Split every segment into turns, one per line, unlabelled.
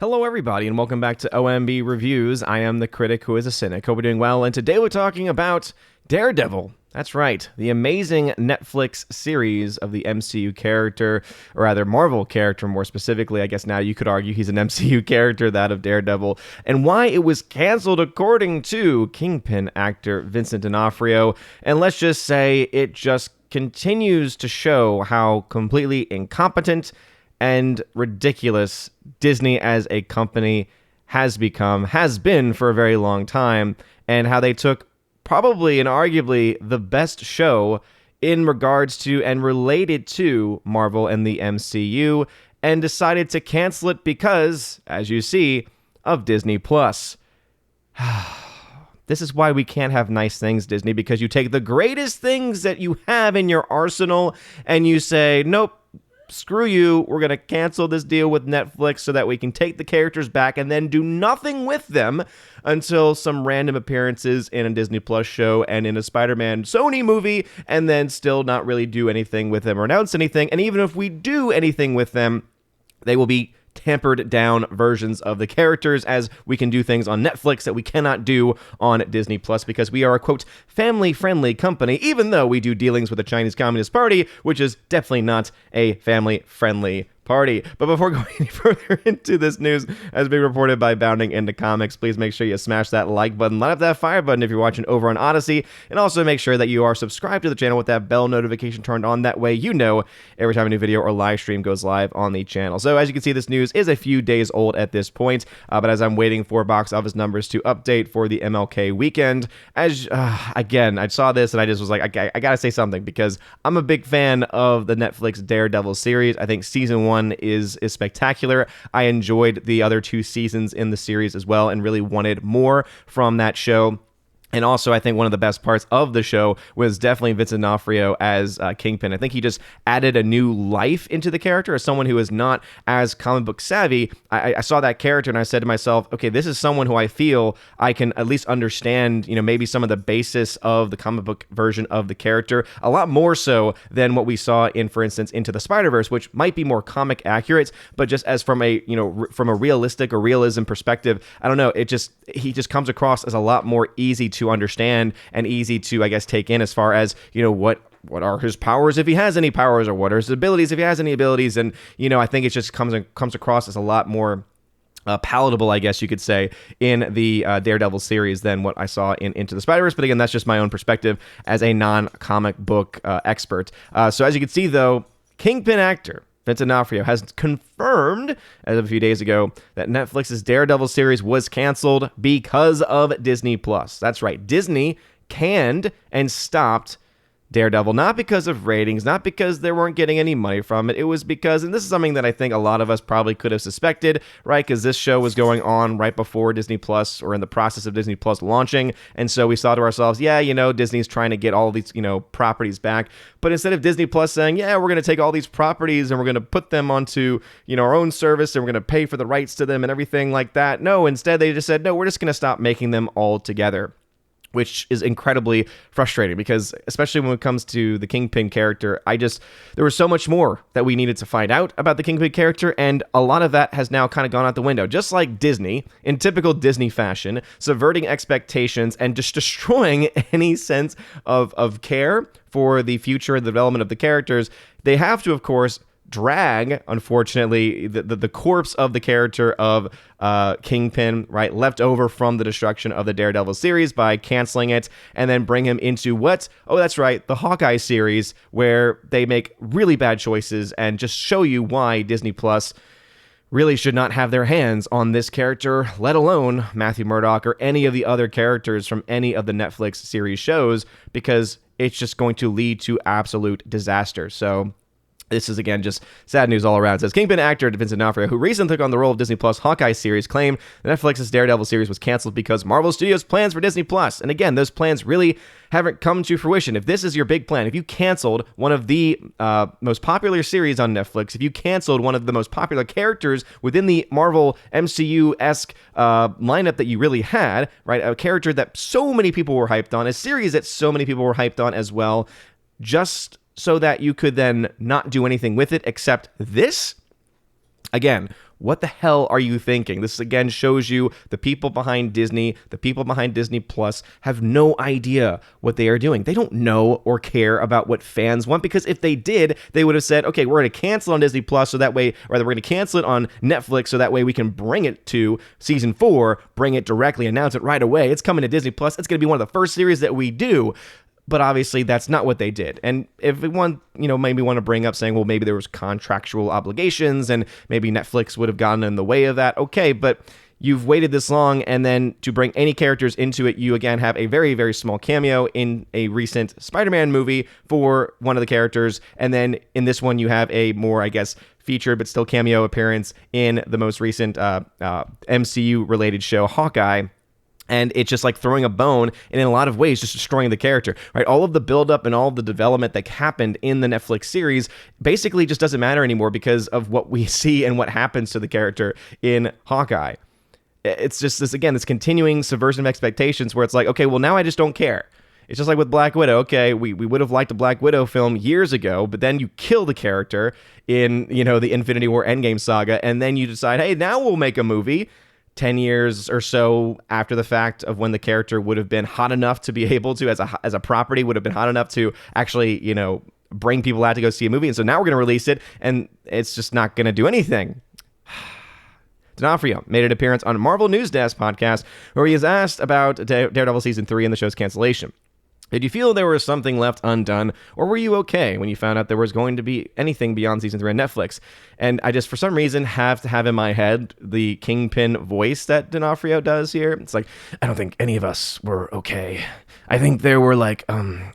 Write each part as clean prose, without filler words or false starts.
Hello everybody and welcome back to OMB Reviews. I am the critic who is a cynic. Hope you're doing well, and today we're talking about Daredevil. That's right, the amazing Netflix series of the MCU character, or rather Marvel character more specifically. I guess now you could argue he's an MCU character, that of Daredevil, and why it was canceled according to Kingpin actor Vincent D'Onofrio. And let's just say it just continues to show how completely incompetent and ridiculous Disney as a company has been for a very long time, and how they took probably and arguably the best show in regards to and related to Marvel and the MCU and decided to cancel it because, as you see, of Disney Plus. This is why we can't have nice things, Disney, because you take the greatest things that you have in your arsenal and you say, nope, screw you, we're going to cancel this deal with Netflix so that we can take the characters back and then do nothing with them until some random appearances in a Disney Plus show and in a Spider-Man Sony movie, and then still not really do anything with them or announce anything. And even if we do anything with them, they will be tampered down versions of the characters, as we can do things on Netflix that we cannot do on Disney Plus because we are a, quote, family-friendly company, even though we do dealings with the Chinese Communist Party, which is definitely not a family-friendly party. But before going any further into this news, as being reported by Bounding Into Comics, please make sure you smash that like button, light up that fire button if you're watching over on Odyssey, and also make sure that you are subscribed to the channel with that bell notification turned on. That way you know every time a new video or live stream goes live on the channel. So as you can see, this news is a few days old at this point, but as I'm waiting for box office numbers to update for the MLK weekend, as again, I saw this and I just was like, I gotta say something, because I'm a big fan of the Netflix Daredevil series. I think season 1 is spectacular. I enjoyed the other 2 seasons in the series as well and really wanted more from that show. And also, I think one of the best parts of the show was definitely Vincent D'Onofrio as Kingpin. I think he just added a new life into the character. As someone who is not as comic book savvy, I saw that character and I said to myself, okay, this is someone who I feel I can at least understand, maybe some of the basis of the comic book version of the character, a lot more so than what we saw in, for instance, Into the Spider-Verse, which might be more comic accurate, but just as from a, from a realistic or realism perspective, I don't know, he just comes across as a lot more easy to understand and easy to, I guess, take in, as far as, what are his powers if he has any powers, or what are his abilities if he has any abilities. And, I think it just comes across as a lot more palatable, I guess you could say, in the Daredevil series than what I saw in Into the Spider-Verse. But again, that's just my own perspective as a non-comic book expert. So as you can see, though, Kingpin actor Vincent D'Onofrio has confirmed, as of a few days ago, that Netflix's Daredevil series was canceled because of Disney Plus. That's right, Disney canned and stopped Daredevil, not because of ratings, not because they weren't getting any money from it. It was because, and this is something that I think a lot of us probably could have suspected, right? Because this show was going on right before Disney Plus, or in the process of Disney Plus launching. And so we thought to ourselves, yeah, Disney's trying to get all these, properties back. But instead of Disney Plus saying, yeah, we're going to take all these properties and we're going to put them onto, our own service, and we're going to pay for the rights to them and everything like that. No, instead they just said, no, we're just going to stop making them all together, which is incredibly frustrating, because especially when it comes to the Kingpin character, there was so much more that we needed to find out about the Kingpin character, and a lot of that has now kind of gone out the window. Just like Disney, in typical Disney fashion, subverting expectations and just destroying any sense of care for the future and the development of the characters, they have to, of course, drag, unfortunately, the corpse of the character of Kingpin, right, left over from the destruction of the Daredevil series, by canceling it, and then bring him into that's right, the Hawkeye series, where they make really bad choices and just show you why Disney Plus really should not have their hands on this character, let alone Matthew Murdock or any of the other characters from any of the Netflix series shows, because it's just going to lead to absolute disaster. So this is, again, just sad news all around. It says, Kingpin actor Vincent D'Onofrio, who recently took on the role of Disney Plus Hawkeye series, claimed that Netflix's Daredevil series was canceled because Marvel Studios' plans for Disney Plus. And again, those plans really haven't come to fruition. If this is your big plan, if you canceled one of the most popular series on Netflix, if you canceled one of the most popular characters within the Marvel MCU-esque lineup that you really had, right, a character that so many people were hyped on, a series that so many people were hyped on as well, just so that you could then not do anything with it except this? Again, What the hell are you thinking? This again shows you the people behind Disney, the people behind Disney Plus have no idea what they are doing. They don't know or care about what fans want, because if they did, they would have said, okay, we're going to cancel on Disney Plus so that way, or we're going to cancel it on Netflix so that way we can bring it to season 4, bring it directly, announce it right away. It's coming to Disney Plus. It's going to be one of the first series that we do. But obviously, that's not what they did. And if one, maybe want to bring up saying, well, maybe there was contractual obligations and maybe Netflix would have gotten in the way of that. Okay, but you've waited this long, and then to bring any characters into it, you again have a very, very small cameo in a recent Spider-Man movie for one of the characters. And then in this one, you have a more, I guess, featured but still cameo appearance in the most recent MCU-related show, Hawkeye. And it's just like throwing a bone, and in a lot of ways, just destroying the character, right? All of the buildup and all of the development that happened in the Netflix series basically just doesn't matter anymore because of what we see and what happens to the character in Hawkeye. It's just this continuing subversion of expectations where it's like, okay, well, now I just don't care. It's just like with Black Widow. Okay, we would have liked a Black Widow film years ago, but then you kill the character in, the Infinity War Endgame saga, and then you decide, hey, now we'll make a movie 10 years or so after the fact of when the character would have been hot enough to be able to, as a property, would have been hot enough to actually, bring people out to go see a movie. And so now we're going to release it, and it's just not going to do anything. D'Onofrio made an appearance on Marvel News Desk podcast where he is asked about Daredevil Season 3 and the show's cancellation. Did you feel there was something left undone, or were you okay when you found out there was going to be anything beyond Season 3 on Netflix? And I just, for some reason, have to have in my head the Kingpin voice that D'Onofrio does here. It's like, I don't think any of us were okay. I think there were like,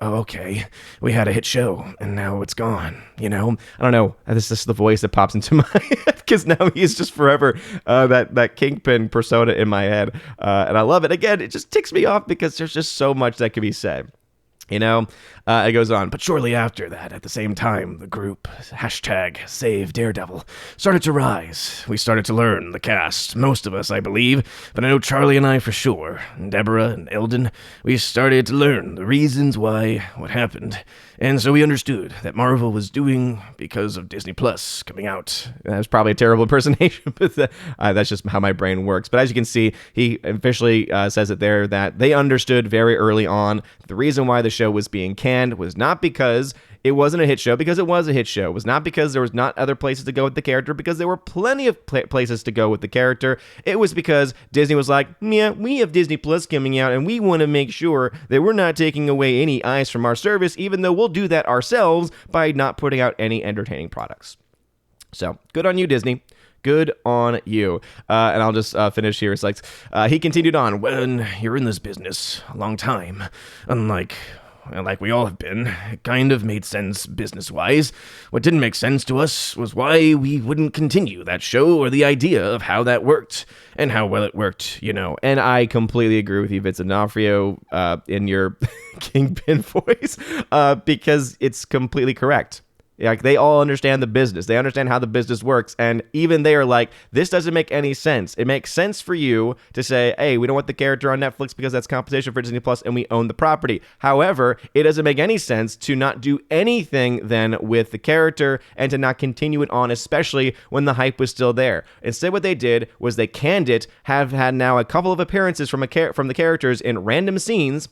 okay, we had a hit show, and now it's gone, I don't know. This is the voice that pops into my head, because now he's just forever that Kingpin persona in my head. And I love it. Again, it just ticks me off because there's just so much that could be said. It goes on. But shortly after that, at the same time, the group, #Save Daredevil, started to rise. We started to learn, the cast, most of us, I believe, but I know Charlie and I for sure, and Deborah and Eldon, we started to learn the reasons why, what happened. And so we understood that Marvel was doing because of Disney Plus coming out. That was probably a terrible impersonation, but that's just how my brain works. But as you can see, he officially says it there that they understood very early on the reason why the show was being canned was not because it wasn't a hit show, because it was a hit show. It was not because there was not other places to go with the character, because there were plenty of places to go with the character. It was because Disney was like, yeah, we have Disney Plus coming out, and we want to make sure that we're not taking away any eyes from our service, even though we'll do that ourselves by not putting out any entertaining products. So, good on you, Disney. Good on you. And I'll just finish here. It's like, he continued on, when you're in this business a long time, unlike like we all have been, it kind of made sense business-wise. What didn't make sense to us was why we wouldn't continue that show or the idea of how that worked and how well it worked, And I completely agree with you, Vincent D'Onofrio, in your Kingpin voice, because it's completely correct. Like, they all understand the business. They understand how the business works. And even they are like, this doesn't make any sense. It makes sense for you to say, hey, we don't want the character on Netflix because that's competition for Disney Plus and we own the property. However, it doesn't make any sense to not do anything then with the character and to not continue it on, especially when the hype was still there. Instead, what they did was they canned it, have had now a couple of appearances from the characters in random scenes,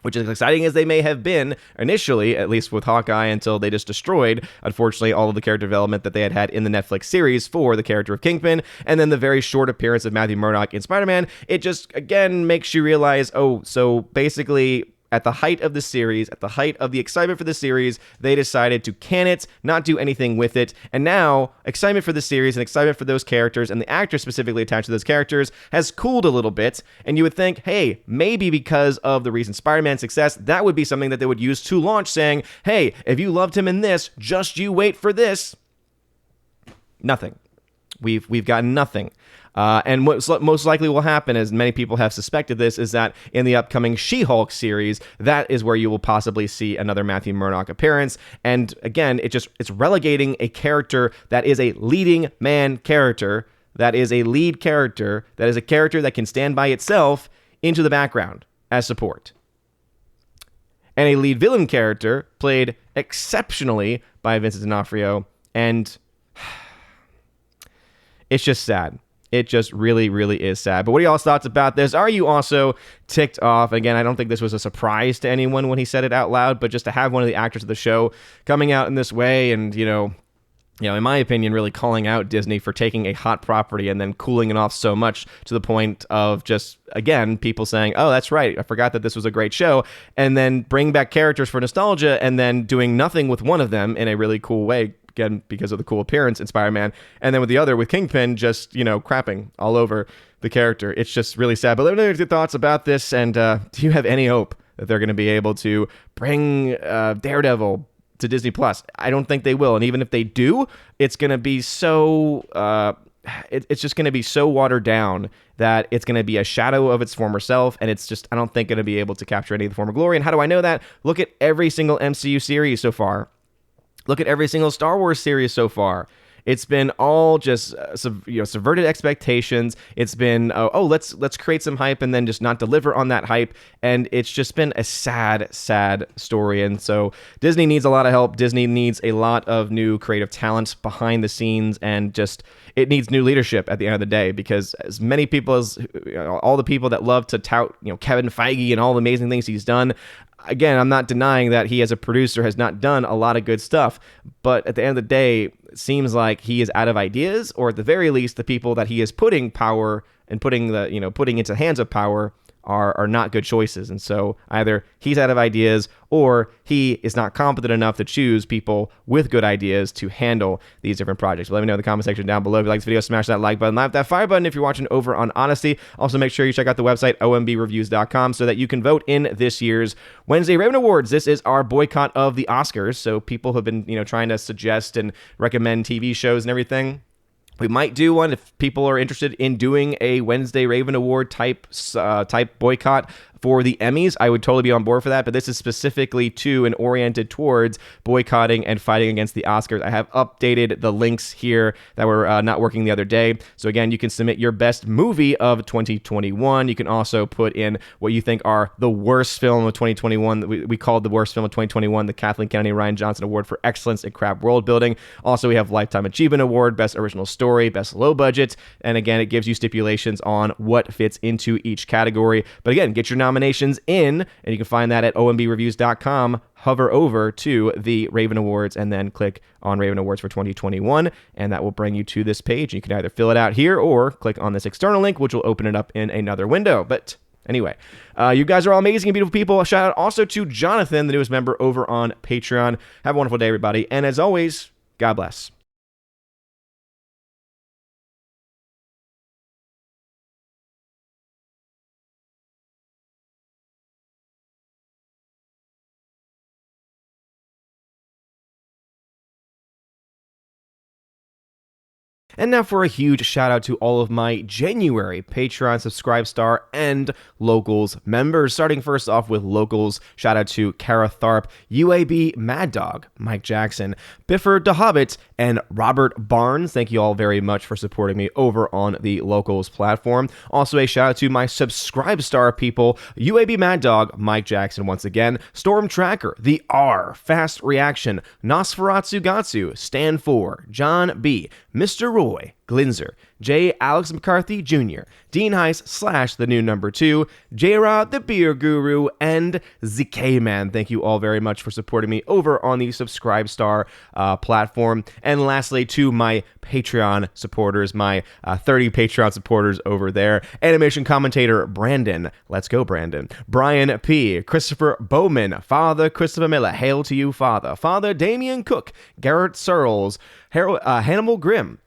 which is exciting as they may have been initially, at least with Hawkeye, until they just destroyed, unfortunately, all of the character development that they had in the Netflix series for the character of Kingpin, and then the very short appearance of Matthew Murdock in Spider-Man. It just, again, makes you realize, so basically, at the height of the series, at the height of the excitement for the series, they decided to can it, not do anything with it. And now, excitement for the series and excitement for those characters and the actors specifically attached to those characters has cooled a little bit. And you would think, hey, maybe because of the recent Spider-Man success, that would be something that they would use to launch, saying, hey, if you loved him in this, just you wait for this. Nothing. We've gotten nothing. And what most likely will happen, as many people have suspected this, is that in the upcoming She-Hulk series, that is where you will possibly see another Matthew Murdock appearance. And again, it's relegating a character that is a leading man character, that is a lead character, that is a character that can stand by itself, into the background as support. And a lead villain character played exceptionally by Vincent D'Onofrio, and It's just sad. It just really, really is sad. But what are y'all's thoughts about this? Are you also ticked off? Again, I don't think this was a surprise to anyone when he said it out loud, but just to have one of the actors of the show coming out in this way and, in my opinion, really calling out Disney for taking a hot property and then cooling it off so much to the point of just, again, people saying, oh, that's right, I forgot that this was a great show, and then bring back characters for nostalgia and then doing nothing with one of them in a really cool way, again, because of the cool appearance in Spider-Man, and then with the other, with Kingpin, just, crapping all over the character. It's just really sad. But let me know your thoughts about this, and do you have any hope that they're going to be able to bring Daredevil to Disney Plus? I don't think they will, and even if they do, it's going to be so it's just going to be so watered down that it's going to be a shadow of its former self, and it's just, I don't think, going to be able to capture any of the former glory. And how do I know that? Look at every single MCU series so far. Look at every single Star Wars series so far. It's been all just subverted expectations. It's been let's create some hype and then just not deliver on that hype, and it's just been a sad story. And so Disney needs a lot of help. Disney needs a lot of new creative talent behind the scenes, and just it needs new leadership at the end of the day, because as many people as all the people that love to tout Kevin Feige and all the amazing things he's done. Again, I'm not denying that he as a producer has not done a lot of good stuff, but at the end of the day, it seems like he is out of ideas, or at the very least, the people that he is putting power and putting into the hands of power are not good choices. And so either he's out of ideas, or he is not competent enough to choose people with good ideas to handle these different projects. But let me know in the comment section down below. If you like this video, smash that like button, that fire button if you're watching over on Honesty. Also, make sure you check out the website, ombreviews.com, so that you can vote in this year's Wednesday Raven Awards. This is our boycott of the Oscars. So people have been, trying to suggest and recommend TV shows and everything. We might do one if people are interested in doing a Wednesday Raven Award type boycott for the Emmys. I would totally be on board for that, but this is specifically to and oriented towards boycotting and fighting against the Oscars. I have updated the links here that were not working the other day. So again, you can submit your best movie of 2021. You can also put in what you think are the worst film of 2021. We called the worst film of 2021 the Kathleen Kennedy Ryan Johnson Award for Excellence in Crap World Building. Also, we have Lifetime Achievement Award, Best Original Story, Best Low Budget, and again, it gives you stipulations on what fits into each category. But again, get your nominations in, and you can find that at ombreviews.com. Hover over to the Raven Awards and then click on Raven Awards for 2021, and that will bring you to this page. You can either fill it out here or click on this external link, which will open it up in another window. But anyway, you guys are all amazing and beautiful people. A shout out also to Jonathan, the newest member over on Patreon. Have a wonderful day, everybody, and as always, God bless. And now for a huge shout out to all of my January Patreon Subscribe Star and Locals members. Starting first off with Locals, shout out to Kara Tharp, UAB Mad Dog, Mike Jackson, Biffer DeHobbit, and Robert Barnes. Thank you all very much for supporting me over on the Locals platform. Also a shout out to my Subscribe Star people, UAB Mad Dog, Mike Jackson once again, Storm Tracker, The R, Fast Reaction, Nosferatu Gatsu, Stan 4, John B, Mr. Roy, Glinzer, J. Alex McCarthy Jr., Dean Heiss / the new number 2, J-Rod the Beer Guru, and ZK Man. Thank you all very much for supporting me over on the Subscribe Star platform. And lastly, to my Patreon supporters, my 30 Patreon supporters over there, animation commentator Brandon, let's go Brandon, Brian P., Christopher Bowman, Father Christopher Miller, hail to you Father, Father Damian Cook, Garrett Searles, Hannibal Grimm,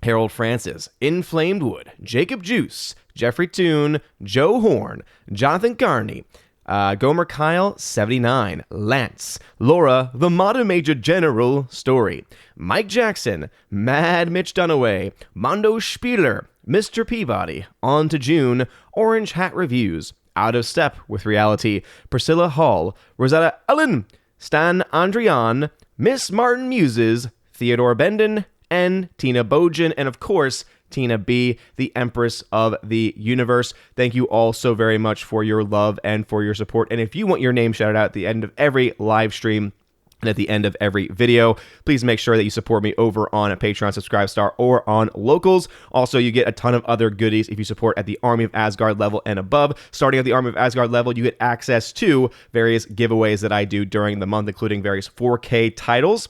Harold Francis, Inflamed Wood, Jacob Juice, Jeffrey Toone, Joe Horn, Jonathan Carney, Gomer Kyle, 79, Lance, Laura, The Modern Major General Story, Mike Jackson, Mad Mitch Dunaway, Mondo Spieler, Mr. Peabody, On to June, Orange Hat Reviews, Out of Step with Reality, Priscilla Hall, Rosetta Ellen, Stan Andrian, Miss Martin Muses, Theodore Benden, and Tina Bojan, and of course, Tina B., the Empress of the Universe. Thank you all so very much for your love and for your support. And if you want your name shouted out at the end of every live stream, And at the end of every video, please make sure that you support me over on a Patreon, Subscribe Star, or on Locals. Also, you get a ton of other goodies if you support at the Army of Asgard level and above. Starting at the Army of Asgard level, you get access to various giveaways that I do during the month, including various 4K titles.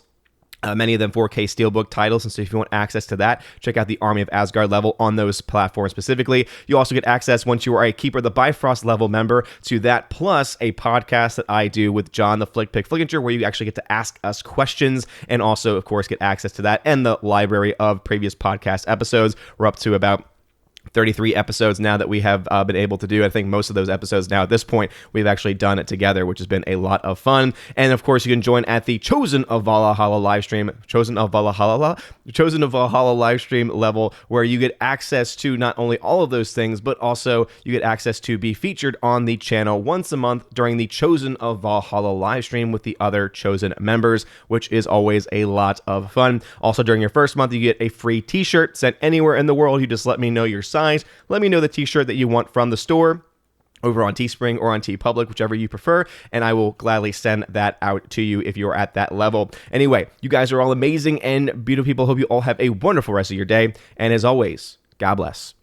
Many of them 4K Steelbook titles, and so if you want access to that, check out the Army of Asgard level on those platforms specifically. You also get access, once you are a Keeper the Bifrost level member, to that, plus a podcast that I do with John the Flick Pick Flickinger, where you actually get to ask us questions, and also, of course, get access to that and the library of previous podcast episodes. We're up to about 33 episodes now that we have been able to do. I think most of those episodes now at this point we've actually done it together, which has been a lot of fun. And of course, you can join at the Chosen of Valhalla live stream, Chosen of Valhalla live stream level, where you get access to not only all of those things, but also you get access to be featured on the channel once a month during the Chosen of Valhalla live stream with the other Chosen members, which is always a lot of fun. Also, during your first month, you get a free t-shirt sent anywhere in the world. You just let me know your size. Let me know the t-shirt that you want from the store over on Teespring or on TeePublic, whichever you prefer, and I will gladly send that out to you if you're at that level. Anyway, you guys are all amazing and beautiful people. Hope you all have a wonderful rest of your day, and as always, God bless.